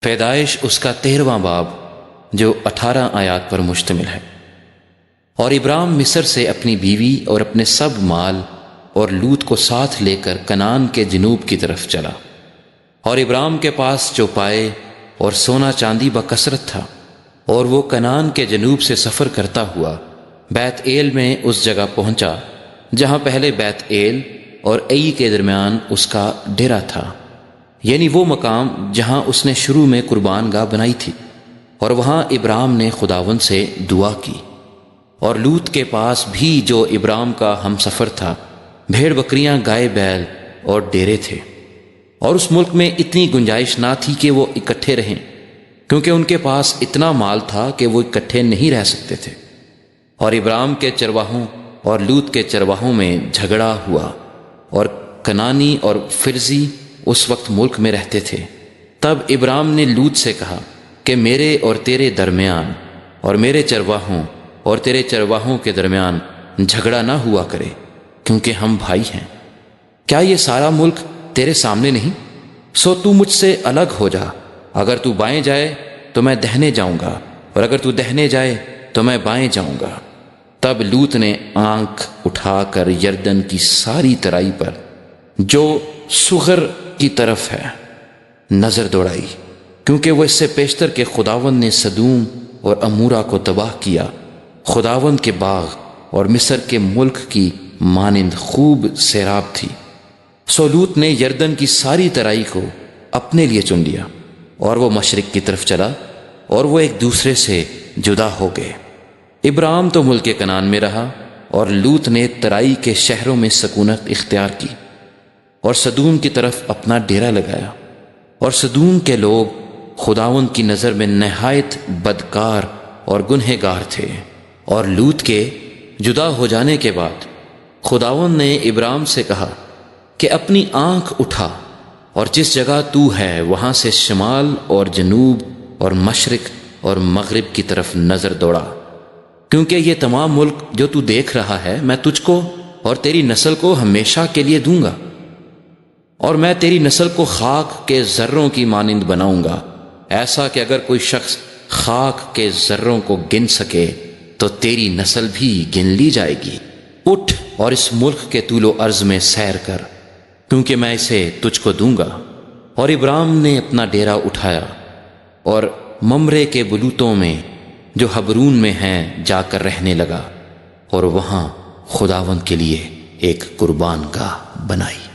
پیدائش اس کا 13واں باب جو 18 آیات پر مشتمل ہے۔ اور ابراہیم مصر سے اپنی بیوی اور اپنے سب مال اور لوط کو ساتھ لے کر کنعان کے جنوب کی طرف چلا، اور ابراہیم کے پاس چوپائے اور سونا چاندی بکثرت تھا، اور وہ کنعان کے جنوب سے سفر کرتا ہوا بیت ایل میں اس جگہ پہنچا جہاں پہلے بیت ایل اور ای کے درمیان اس کا ڈیرا تھا، یعنی وہ مقام جہاں اس نے شروع میں قربان گاہ بنائی تھی، اور وہاں ابراہیم نے خداوند سے دعا کی۔ اور لوط کے پاس بھی جو ابراہیم کا ہم سفر تھا بھیڑ بکریاں، گائے بیل اور ڈیرے تھے، اور اس ملک میں اتنی گنجائش نہ تھی کہ وہ اکٹھے رہیں، کیونکہ ان کے پاس اتنا مال تھا کہ وہ اکٹھے نہیں رہ سکتے تھے۔ اور ابراہیم کے چرواہوں اور لوط کے چرواہوں میں جھگڑا ہوا، اور کنانی اور فرزی اس وقت ملک میں رہتے تھے۔ تب ابراہیم نے لوط سے کہا کہ میرے اور تیرے درمیان اور میرے چرواہوں اور تیرے چرواہوں کے درمیان جھگڑا نہ ہوا کرے، کیونکہ ہم بھائی ہیں۔ کیا یہ سارا ملک تیرے سامنے نہیں؟ سو تو مجھ سے الگ ہو جا، اگر تو بائیں جائے تو میں دہنے جاؤں گا، اور اگر تو دہنے جائے تو میں بائیں جاؤں گا۔ تب لوط نے آنکھ اٹھا کر یردن کی ساری ترائی پر جو صغر کی طرف ہے نظر دوڑائی، کیونکہ وہ اس سے پیشتر کہ خداوند نے سدوم اور عمورہ کو تباہ کیا، خداوند کے باغ اور مصر کے ملک کی مانند خوب سیراب تھی۔ سو لوط نے یردن کی ساری ترائی کو اپنے لیے چن لیا، اور وہ مشرق کی طرف چلا، اور وہ ایک دوسرے سے جدا ہو گئے۔ ابراہیم تو ملک کنعان میں رہا، اور لوط نے ترائی کے شہروں میں سکونت اختیار کی، اور سدوم کی طرف اپنا ڈیرا لگایا۔ اور سدوم کے لوگ خداوند کی نظر میں نہایت بدکار اور گنہگار تھے۔ اور لوط کے جدا ہو جانے کے بعد خداوند نے ابراہیم سے کہا کہ اپنی آنکھ اٹھا، اور جس جگہ تو ہے وہاں سے شمال اور جنوب اور مشرق اور مغرب کی طرف نظر دوڑا، کیونکہ یہ تمام ملک جو تو دیکھ رہا ہے میں تجھ کو اور تیری نسل کو ہمیشہ کے لیے دوں گا، اور میں تیری نسل کو خاک کے ذروں کی مانند بناؤں گا، ایسا کہ اگر کوئی شخص خاک کے ذروں کو گن سکے تو تیری نسل بھی گن لی جائے گی۔ اٹھ اور اس ملک کے طول و عرض میں سیر کر، کیونکہ میں اسے تجھ کو دوں گا۔ اور ابراہیم نے اپنا ڈیرا اٹھایا، اور ممرے کے بلوتوں میں جو حبرون میں ہیں جا کر رہنے لگا، اور وہاں خداوند کے لیے ایک قربان گاہ بنائی۔